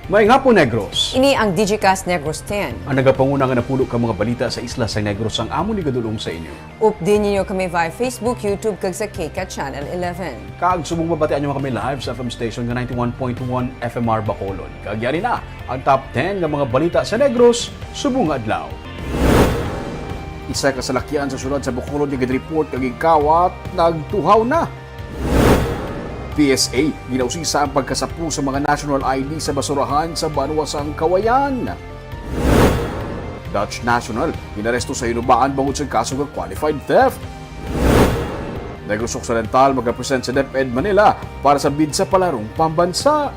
Maayong hapon, Negros. Ini ang Digicast Negros X. Ang nagapanguna nga napulo ka mga balita sa isla sa Negros ang amon ni gadulong sa inyo. Update ninyo kami via Facebook, YouTube, kag sa KCAT Channel 11. Kag subong mabatian nyo kami live sa FM station nga 91.1 FMR Bacolod. Kag yari na ang top 10 nga mga balita sa Negros, subong adlaw. Isa ka salakyan sa sulod sa Bacolod ni report kag ikawat nagtuhaw na. PSA, ginausisa ang pagkasapu sa mga national ID sa basurahan sa Banwasang Kawayan. Dutch national, inaresto sa inubaan bangod sa kaso ng qualified theft. Negros Occidental mag-represent sa DepEd Manila para sa bid sa palarong pambansa.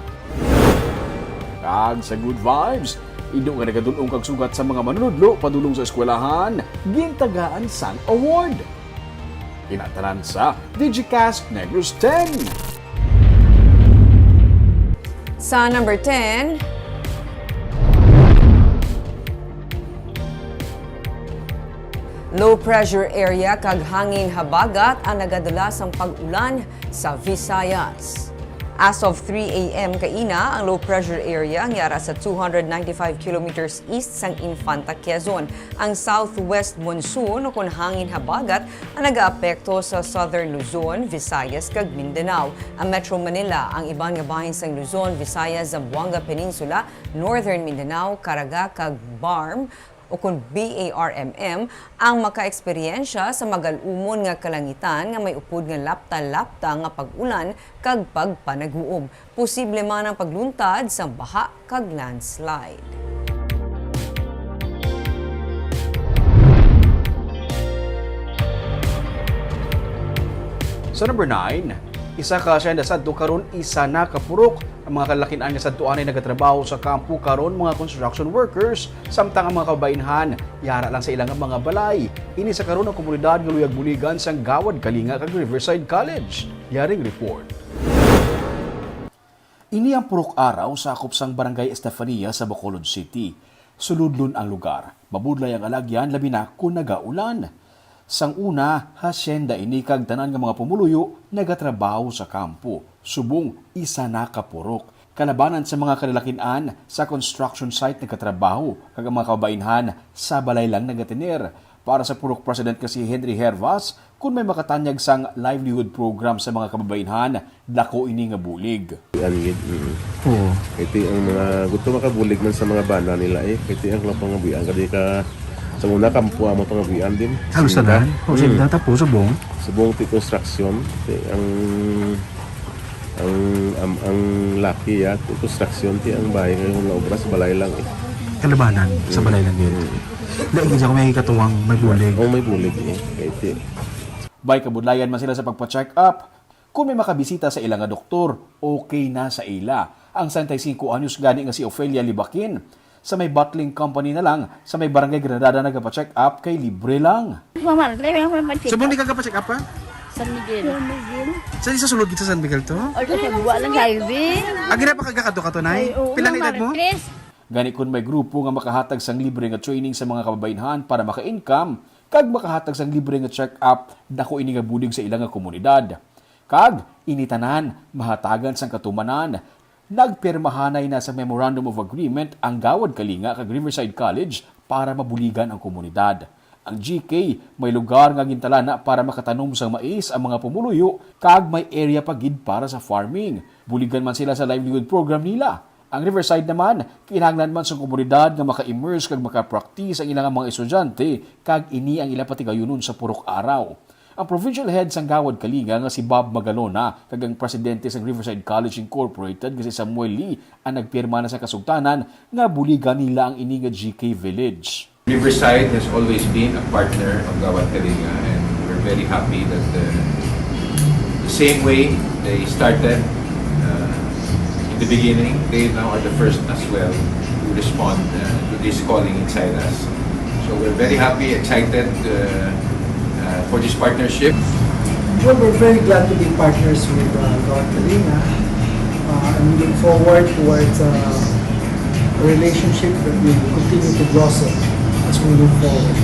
Kag sa good vibes, ido nga nagadulong kag sugat sa mga manunudlo padulong sa eskwelahan, gintagaan sang award. Kinatanan sa Digicast Negros X. Sa number 10, low pressure area kag hangin habagat ang nagadala sang pag-ulan sa Visayas. As of 3 a.m. kaina, ang low pressure area ngyara sa 295 kilometers east sang Infanta, Quezon. Ang southwest monsoon o kung hangin habagat ang nag-aapekto sa southern Luzon, Visayas kag Mindanao. Ang Metro Manila, ang ibang nga bahin sang Luzon, Visayas, Zamboanga Peninsula, Northern Mindanao, Caraga kag Barm o kung BARMM ang maka-eksperyensya sa magalumon nga kalangitan nga may upod nga lapta-lapta nga pag-ulan kag pagpanaguob. Posible man ang pagluntad sa baha kag landslide. Sa number 9, isa ka siya na sadto karon isa na kapurok. Ang mga kalakian nga sadtuan ay nagatrabaho sa kampo karon mga construction workers samtang ang mga kabaynhan yara lang sa ilang mga balay. Ini sa karon ang komunidad nga luyag-buligan sang Gawad Kalinga kag Riverside College. Yaring report. Ini ang purok araw sa akop sang Barangay Estefania sa Bacolod City. Suludlon ang lugar. Mabudlay ang alagyan labi na kung nagaulan. Sang una, hasyenda ini kag tanan nga mga pumuluyo nagatrabaho sa kampo. Subong isa na kapurok. Kalabanan sa mga kalalakian sa construction site nagatrabaho kag ang mga kabaynhan sa balay lang nagatener. Para sa purok president kasi Henry Hervas, kung may makatanyag sang livelihood program sa mga kababaynhan, dako ini nga bulig. Oo. Ito ang mga gusto makabulig man sa mga bana nila Ito ang pangabuyan kadi ka sa una kampo mo pangabuyan din. Halos na dahil? O sila tapos subong? Subong ti construction. Ang laki ya construction ti ang bahay ngayon nga obra sa balay lang Kalabanan sa balay lang din. Dahil isa ko may katuwang may bulig. Oo, may bulig Ito. Bay kabudlayan man sila sa pagpa-check up. Kung may makabisita sa ilang nga doktor, okay na sa ila. Ang 65 anyos gani nga si Ophelia Libakin. Sa may bottling company na lang, sa may barangay Granada nagpa-check up kay libre lang. Subong di ka pa-check up pa? San Miguel. Saan isa sulod kita sa San Miguel to? O sa buwa lang highway. Agi na pa kagakato-katunay? Pila na edad mo? Gani kun may grupo nga makahatag sang libre nga training sa mga kababaynhan para maka-income, kag makahatag sang libre nga check-up, dako ini nga bulig sa ilang nga komunidad. Kag initanan, mahatagan sang katumanan, nagpirmahanay na sa Memorandum of Agreement ang Gawad Kalinga kag Riverside College para mabuligan ang komunidad. Ang GK may lugar nga gintalana para makatanom sang mais ang mga pumuluyo kag may area pagid para sa farming. Buligan man sila sa livelihood program nila. Ang Riverside naman, kinahanglan man sa komunidad nga maka-immerse kag maka-practice ang ilang mga estudyante kag ini ang ilang patigayunon sa purok araw. Ang provincial head sang Gawad Kalinga nga si Bob Magalona kag ang presidente sang Riverside College Incorporated nga si Samuel Lee ang nagpirma na sa kasugtanan nga buligan nila ang ini nga GK Village. Riverside has always been a partner of Gawad Kalinga and we're very happy that the same way they started in the beginning, they now are the first as well to respond to this calling inside us. So we're very happy, excited for this partnership. Well, we're very glad to be partners with Gawad Kalinga and we look forward towards a relationship that will continue to blossom as we move forward.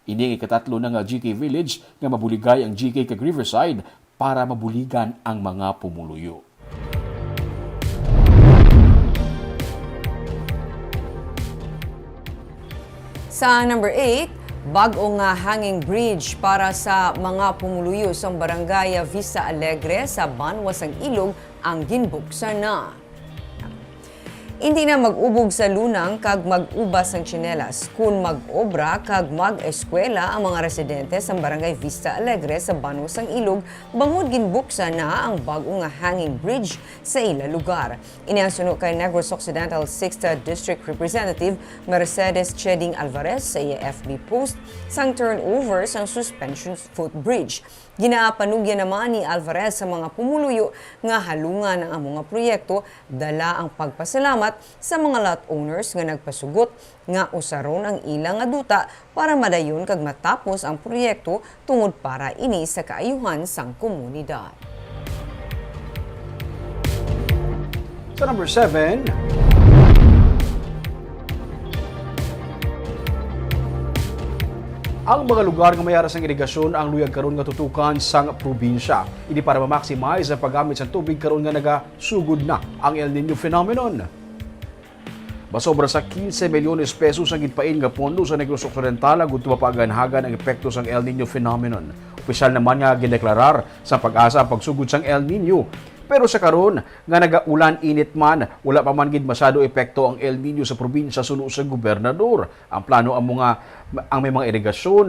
Ini ikatatlo na nga GK Village nga mabuligay ang GK kag Riverside para mabuligan ang mga pumuluyo. Sa number 8, bag-ong hanging bridge para sa mga pumuluyo sa barangay Vista Alegre sa Banwasang Ilog ang ginbuksan na. Hindi na mag-ubog sa lunang kag mag-ubas ang tsinelas kun mag-obra kag mag-eskwela ang mga residente sa barangay Vista Alegre sa Banwasang Ilog bangod ginbuksan na ang bagong hanging bridge sa ila lugar. Iniangsuno kay Negros Occidental 6th District Representative Mercedes Cheding Alvarez sa iya FB post sang turnover sang suspension footbridge. Ginapanugyan naman ni Alvarez sa mga pumuluyo nga halungan ng mga proyekto dala ang pagpasalamat sa mga lot owners nga nagpasugot nga usaron ang ilang nga duta para madayon kag matapos ang proyekto tungod para ini sa kaayuhan sang komunidad. Sa number 7, ang mga lugar nga mayara sang irigasyon ang luyag karon nga tutukan sang probinsya. Ini para ma-maximize ang paggamit sa tubig karon nga nagasugod na ang El Nino phenomenon. Basobra sa 15 milyones pesos ang gitpain nga pondo sa Negros Occidental agud mapaganhagan ang epekto sang El Nino phenomenon. Opisyal naman nga gideklarar sa pag-asa ang pagsugod sang El Nino. Pero sa karon nga nagaulan init man, wala pa man gid masyado epekto ang El Nino sa probinsya suno sa gobernador. Ang plano ang may mga irigasyon,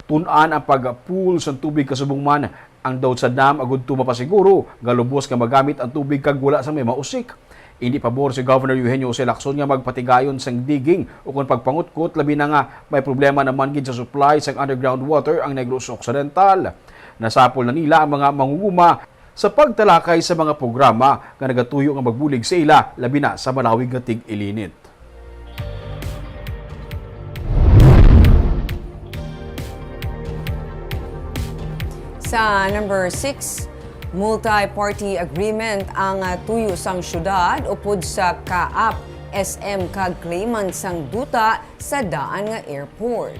tun-an ang pag-pool sa tubig kasubong man ang daw sa dam agud mapasiguro nga lubos nga magamit ang tubig kag wala sa may mausik. Hindi pabor si Governor Eugenio Jose Lacson nga magpatigayon sang digging o kung pagpangutkot labi na nga may problema naman gid sa supply sang underground water ang Negros Occidental. Nasapol na nila ang mga mangunguma sa pagtalakay sa mga programa nga nagatuyo nga magbulig sa ila labi na sa malawig nga tig-ilinit. Sa number 6, multi-party agreement ang tuyo sang syudad upod sa kaap SM kag claimant sang duta sa daan nga airport.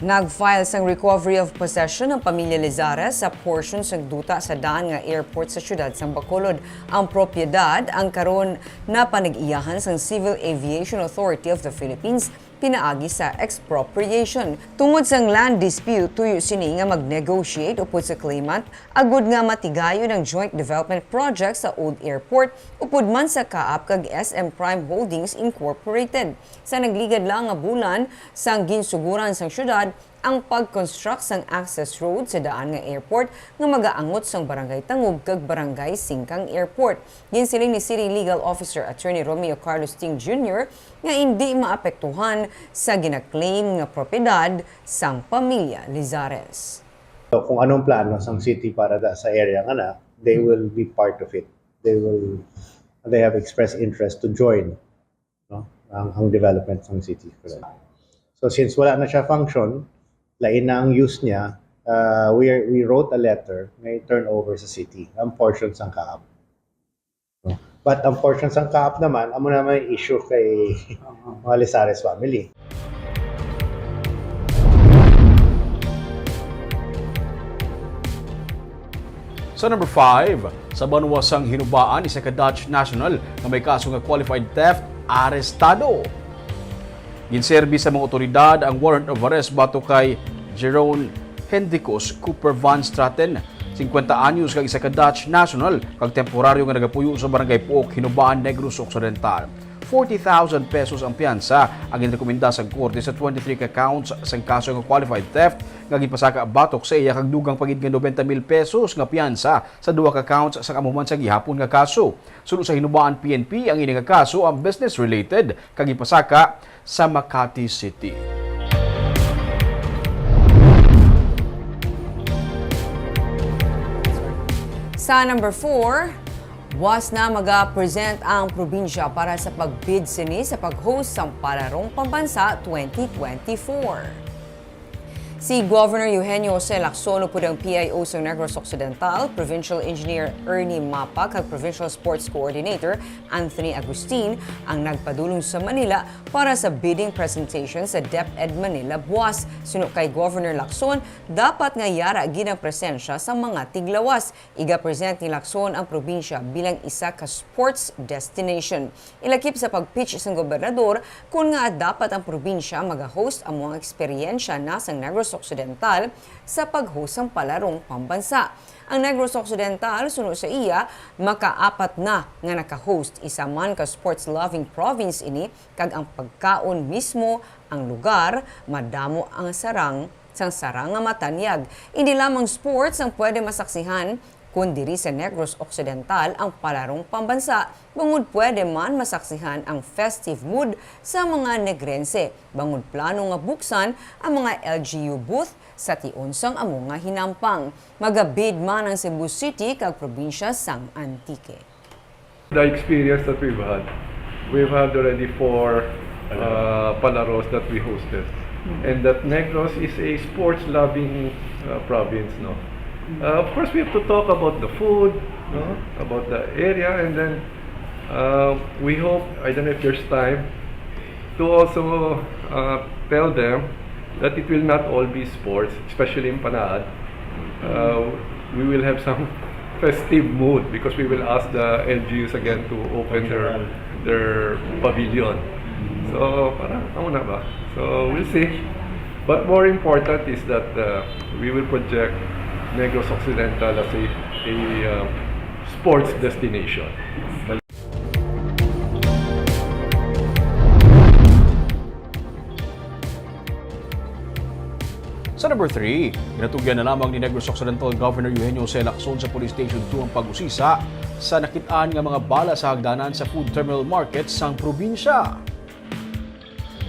Nag-file sang recovery of possession ng pamilya Lizares sa portion sang duta sa daan nga airport sa syudad sang Bacolod. Ang propiedad ang karon na panag-iyahan sang Civil Aviation Authority of the Philippines pinaagi sa expropriation. Tungod sang land dispute, tuyo sini nga mag-negotiate upod sa claimant agud nga matigayo ng joint development project sa Old Airport upod man sa kaap kag SM Prime Holdings Incorporated. Sa nagligad lang nga bulan sang ginsuguran sang syudad ang pag-construct sang access road sa daan nga airport nga magaangot sang Barangay Tangub kag Barangay Singkang Airport. Ginsiling ni City Legal Officer Attorney Romeo Carlos Ting Jr. nga hindi maapektuhan sa ginaklaim nga propiedad sang pamilya Lizares. So, kung anong plano sang city para sa area nga na, they will be part of it. They have expressed interest to join, no, ang development ng city. So since wala na siya function, lain na ang use niya, we wrote a letter na i-turn over sa city, ang portion sang kaap. No? But ang portion sang kaap naman, amo naman yung issue kay mga Lizares family. Sa number 5, sa banwasang hinubaan isa ka Dutch national na may kaso nga qualified theft, arestado. Ginserbi sa mga otoridad ang warrant of arrest bato kay Jeroen Hendricus Cooper van Straten, 50 anyos kag isa ka Dutch national kag temporaryo nga nagapuyo sa barangay Puok, Hinubaan, Negros Occidental. 40,000 pesos ang piyansa ang inirekomenda sa korte sa 23 ka counts sa kaso nga qualified theft nga gipasaka batok sa iya kag dugang pagid nga 90,000 pesos nga piyansa sa duha ka counts sa kamuman sa gihapon nga kaso. Sulod sa Hinubaan PNP ang ini nga kaso ang business related kag gipasaka sa Makati City. Sa number 4, was na mag-present ang probinsya para sa pagbid sini sa pag-host sa Palarong Pambansa 2024. Si Governor Eugenio Jose Lacson upod ang PIO sa Negros Occidental, Provincial Engineer Ernie Mapa kag Provincial Sports Coordinator Anthony Agustin ang nagpadulong sa Manila para sa bidding presentation sa DepEd Manila buwas. Suno kay Governor Lacson, dapat nga yara ginang presensya sa mga tiglawas. Iga-present ni Lacson ang probinsya bilang isa ka sports destination. Ilakip sa pag-pitch sa gobernador kung nga dapat ang probinsya mag-host ang mga eksperyensya na sa Negros Occidental sa pag-host ng palarong pambansa. Ang Negros Occidental, sunod sa iya, makaapat na nga naka-host isa man ka sports-loving province ini kag ang pagkaon mismo ang lugar, madamo ang sarang nga matanyag. Hindi lamang sports ang pwede masaksihan kung diri sa Negros Occidental ang palarong pambansa, bangod pwede man masaksihan ang festive mood sa mga Negrense. Bangod plano nga buksan ang mga LGU booth sa tiunsang amo nga hinampang. Magabid man ang Cebu City kag probinsya sang Antique. The experience that we've had already 4 palaros that we hosted. And that Negros is a sports-loving province, no? Of course, we have to talk about the food, no? About the area, and then we hope, I don't know if there's time, to also tell them that it will not all be sports, especially in Panad. We will have some festive mood because we will ask the LGUs again to open their pavilion. So, parang, na ba? So, we'll see. But more important is that we will project Negros Occidental as a sports destination. Sa number 3, ginatugyan na lamang ni Negros Occidental Governor Eugenio Jose Lacson sa Police Station 2 ang pag-usisa sa nakitaan nga mga bala sa hagdanan sa food terminal market sang probinsya.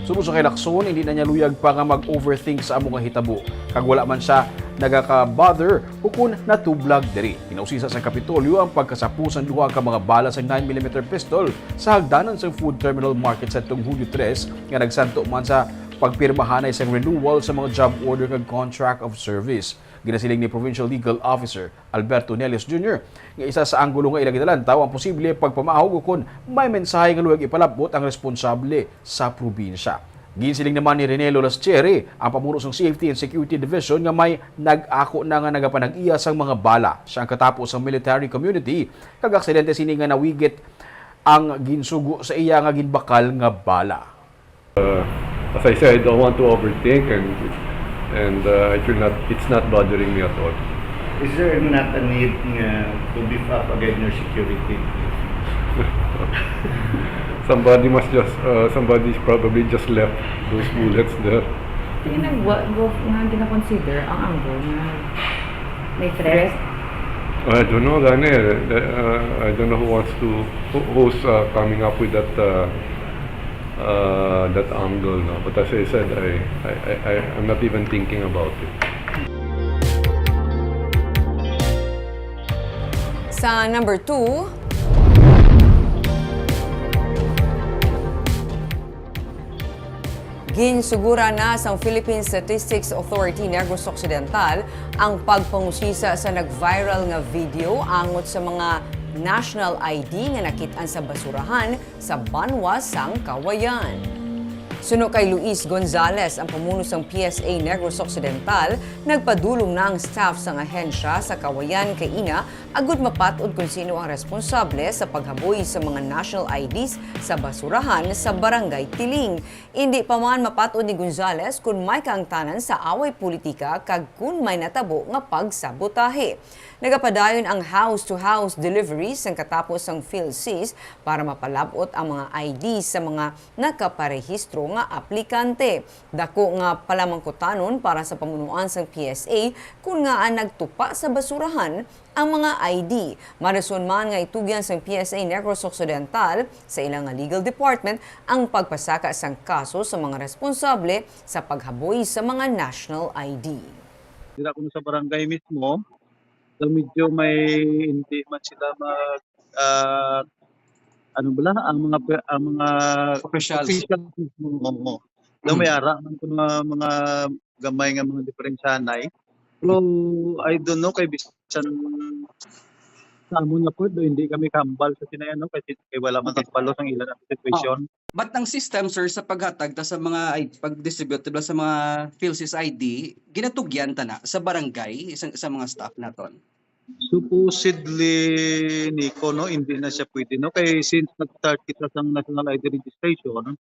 Sunod sa kay Lacson, hindi na niya luyag pa nga mag-overthink sa among hitabo. Kag wala man siya nagaka-bother kung natublag diri. Kinausisa sa Kapitolyo ang pagkasapusan duha ka mga bala sa 9mm pistol sa hagdanan sa food terminal market sa tuong Hulyo 3 nga nagsanto man sa pagpirmahanay sa renewal sa mga job order kag contract of service. Ginasiling ni Provincial Legal Officer Alberto Nelios Jr. nga isa sa anggulo nga ilang ginalantaw ang posible pagpamahog kung may mensahe nga luwag ipalabot ang responsable sa probinsya. Ginsiling naman ni Rene Laschiere, ang pamuno ng Safety and Security Division nga may nag-ako na nga nagapanag-iya sang mga bala. Siya ang katapos ng military community kag aksidente sini nga nawigit ang ginsugo sa iya nga ginbakal nga bala. As I said, I don't want to overthink and it's not bothering me at all. Is there not a need to beef up again your security? Somebody's probably just left those bullets there. Gina-consider ang angle na may threat? I don't know, Daniel. I don't know who's coming up with that angle. No? But as I said, I'm not even thinking about it. Sa number 2, ginsugura na sa Philippine Statistics Authority Negros Occidental ang pagpangusisa sa nag-viral nga video angot sa mga national ID nga nakitaan sa basurahan sa Banwa sang Kawayan. Suno kay Luis Gonzales, ang pamuno ng PSA Negros Occidental, nagpadulong na ang staff sa ahensya sa Kawayan kay ina agud mapatod kung sino ang responsable sa paghaboy sa mga national IDs sa basurahan sa Barangay Tiling. Hindi pa man mapatod ni Gonzales kung may kaangtanan sa away politika kag kung may natabo nga pagsabotahe. Nagapadayon ang house-to-house deliveries ng katapos ng PhilSys para mapalabot ang mga IDs sa mga nakaparehistro nga aplikante. Dako nga palamangkutanon para sa pamunuan sang PSA kung nga nagtupa sa basurahan ang mga ID. Marason man nga itugyan sang PSA Negros Occidental sa ilang legal department ang pagpasaka sang kaso sa mga responsable sa paghaboy sa mga national ID. Dira kuno sa barangay mismo, medyo may hindi man sila mag ang mga official mismo. Daw may ara man kuno mga gamay nga mga diferensyanay. Pero I don't know kay bisan sa amon nga po, hindi kami kambal sa sinayan, no? Kasi wala man takpalo ang ilan ang situation. Ba't ang system, sir, sa paghatag ta sa mga pag-distribute diba, sa mga PhilSys ID, ginatugyan ta na sa barangay, sa mga staff naton? Supposedly, Nico, no, hindi na siya pwede, no? Kaya since nag-start kita sa national ID registration,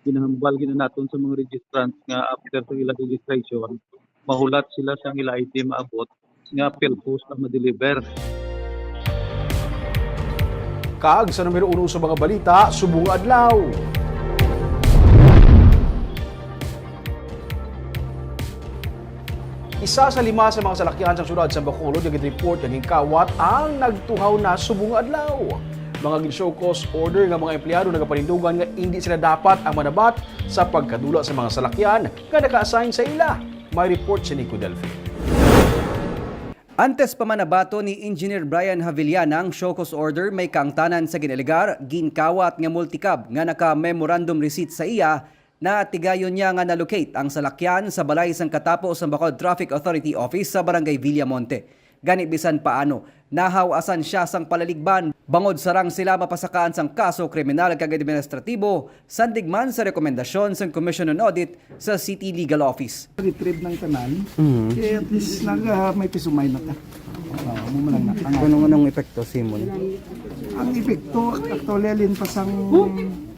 ginahambal gina naton sa mga registrants nga after sa ila registration, mahulat sila sa ila ID maabot nga PhilPost na ma-deliver. Kag sa numero 1 sa mga balita, subong adlaw. Isa sa 5 sa mga salakyan sa syudad sa Bacolod nga report nga kawat ang nagtuhaw na subong adlaw. Mga gin-show cause order nga mga empleyado nagapanindugan nga hindi sila dapat ang manabat sa pagkadula sa mga salakyan nga naka-assign sa ila. May report si Nico Delphi. Antes pa manabato ni Engineer Brian Havillana ang show cause order may kaangtanan sa ginaligar, ginkawat nga multicab nga naka-memorandum receipt sa iya na tigayon niya nga na-locate ang salakyan sa balay sang katapos sa Bacolod Traffic Authority Office sa Barangay Villamonte. Gani bisan paano, nahawasan siya sang palaligban, bangod sarang sila mapasakaan sang kaso kriminal kag administratibo, sandigman sa rekomendasyon sang Commission on Audit sa City Legal Office. Retrieve ng tanan, kaya at least may pisumay na ta. Anong epekto, Simon? Ang epekto, actually, alin pa sang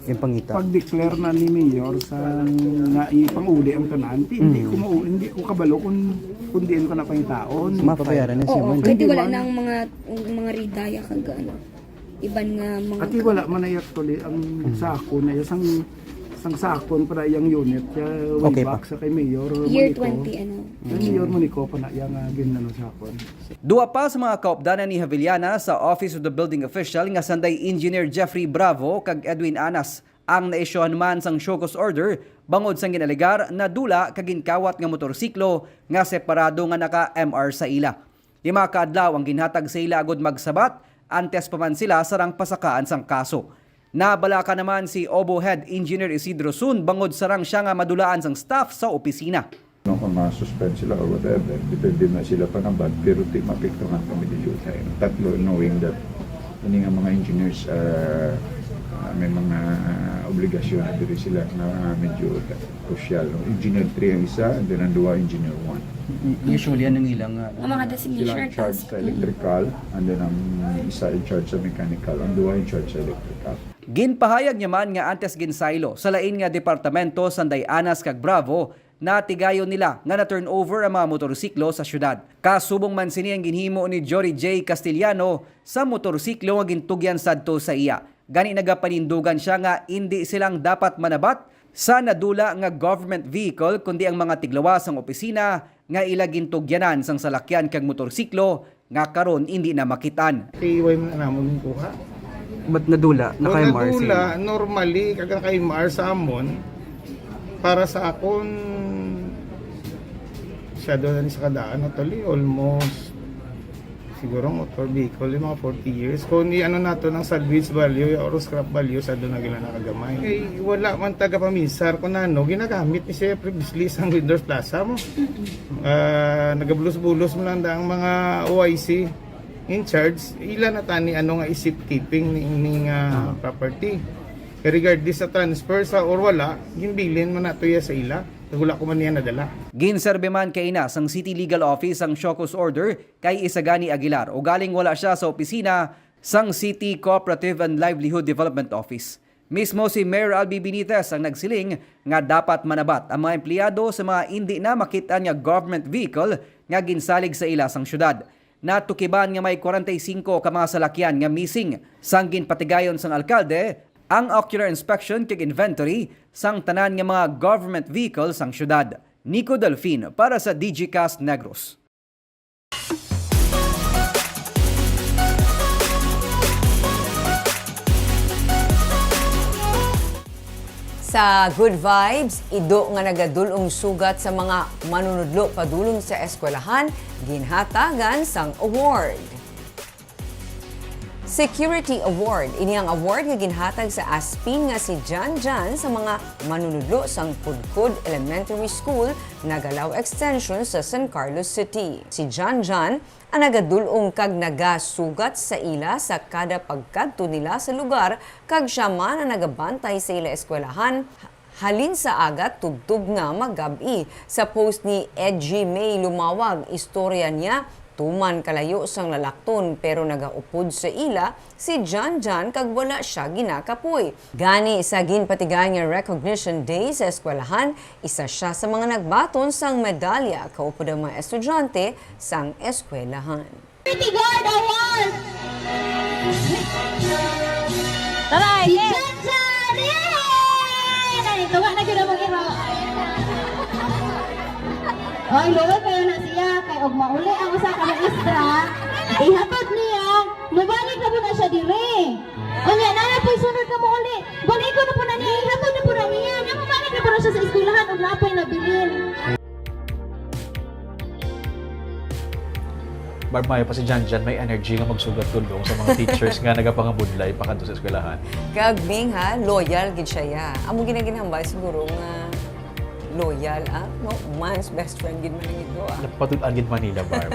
Yung pangita. pag-declare na ni Mayor sa nga ipang-uli ang tanan, hindi ko kabalo kung diin ko na pangitaon. Mapapayaran na, Simon. Kasi wala na ang mga ridaya kag ano. Iban nga mga... At wala man na actually ang sako na sang sakon para yung unit kaya way Okay back pa. sa kay Mayor Year Monico. 20 ano. Mayor Monico pa na yung ginano sakon. Duwa pa sa mga kaupdanan ni Havillana sa Office of the Building Official nga sanday Engineer Jeffrey Bravo kag Edwin Anas ang naisyohan man sang show cause order bangod sang ginaligar na dula kag ginkawat nga motorsiklo nga separado nga naka-MR sa ila. 5 kaadlaw ang ginhatag sa ila agud magsabat antes pa man sila sarang pasakaan sang kaso. Nabalaka naman si Obo Head Engineer Isidro Sun bangod sarang siya nga madulaan sang staff sa opisina. Kung ma-suspend sila or whatever, depende na sila pa ng bad, pero di mapiktuhan kami dito tayo. Tatlo, knowing that hindi nga mga engineers may mga obligasyon na dito sila na medyo crucial. Engineer 3 ang isa, and then ang 2, Engineer 1. Usually anong ilang Ang mga designation Sila in charge sa electrical, and then ang isa in charge sa mechanical, ang 2 in charge sa electrical. Ginpahayag niya man nga antes ginsaylo sa lain nga departamento sanday Anas kag Bravo na tigayon nila nga na-turn over ang mga motorsiklo sa syudad. Kasubong man sini ang ginhimo ni Jory J. Castellano sa motorsiklo nga gintugyan sadto sa iya. Gani nagapanindugan siya nga hindi silang dapat manabat sa nadula nga government vehicle kundi ang mga tiglawas ang opisina nga ila gintugyanan sang salakyan kag motorsiklo nga karon hindi na makitan. Iway mo na namon kuha. Ba't nadula? Naka-MR Nadula, normally kagang kay MR sa amon para sa akon siya doon na sa kadaan actually almost siguro motor vehicle yung mga 40 years kung ano nato ng salvage value or scrap value sa doon na gila nakagamay wala man taga pamisar kung ano ginagamit ni siya previously sa Windows Plaza mo nagabulos-bulos mo lang ang mga OIC in charge ilan na tani ano nga isip keeping ning property regardless sa transfer sa or wala ginbilin mo na to ya sa ila wala ko man niya nadala. Ginserbe man kay Inas ang City Legal Office ang show cause order kay Isagani Aguilar o galing wala siya sa opisina sang City Cooperative and Livelihood Development Office. Mismo si Mayor Albi Benitez ang nagsiling nga dapat manabat ang mga empleyado sa mga hindi na makita nga government vehicle nga ginsalig sa ila sang syudad. Natukiban nga may 45 ka mga salakyan nga missing sang ginpatigayon sang alkalde ang ocular inspection kag inventory sang tanan nga mga government vehicles sang syudad. Nico Delfin para sa Digicast Negros. Sa Good Vibes, ido nga nagadulong sugat sa mga manunudlo padulong sa eskwelahan, ginhatagan sang award. Security Award. Ini ang award nga ginhatag sa aspin nga si Jan Jan sa mga manunudlo sang Pudcud Elementary School Nagalaw Extension sa San Carlos City. Si Jan Jan ang nagadulong kag nagasugat sa ila sa kada pagkadto nila sa lugar kag siya man ang nagabantay sa ila eskwelahan halin sa agat tubtub nga magabi. Sa post ni Edgy May Lumawag, istorya niya tuman kalayo sang lalakton pero nagaupod sa ila si Jan Jan kag wala siya ginakapoy. Gani sa ginpatigan nga Recognition Day sa eskwelahan, isa siya sa mga nagbaton sang medalya kaupod ang mga estudyante sang eskwelahan. Security Guard Award! Taray! Si Jan Jan! Yay! Nanituwa na gina mong iro. Oy, luwag kayo na siya. Kay og mauli ang usa ka maestra, ihatod niya, mabalik na po na siya dire. O niya, nana po'y sunod ka mo uli. Balik ko na po na niya, ihatod na po na niya. Nga mabalik na po na siya sa eskwelahan og napay na bilin. Barmayo pa si Jan Jan, may energy nga magsugat tulong sa mga teachers nga nagapangabudlay pakanto sa eskwelahan. Kag Bing ha, loyal gid siya ya. Amo ginaginhambal siguro nga loyal, no, man's best friend gid man ito. Napatulan gid Manila, Barb.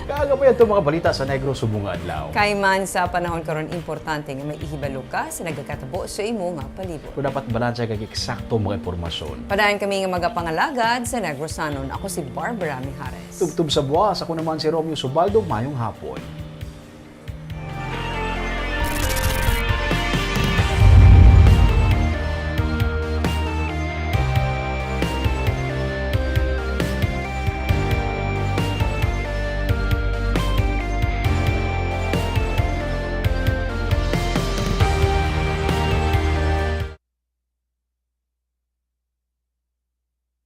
Kaaga pa yan itong mga balita sa Negros Subunga Adlaw. Kay man sa panahon karon importante nga may ihibalo ka sa nagakatabo sa imo nga palibot. Kung dapat balansya kag eksakto mga impormasyon. Padaan kami nga magapangalagad sa Negrosanon. Ako si Barbara Mijares. Tubtub sa buwas, ako naman si Romeo Subaldo, mayong hapon.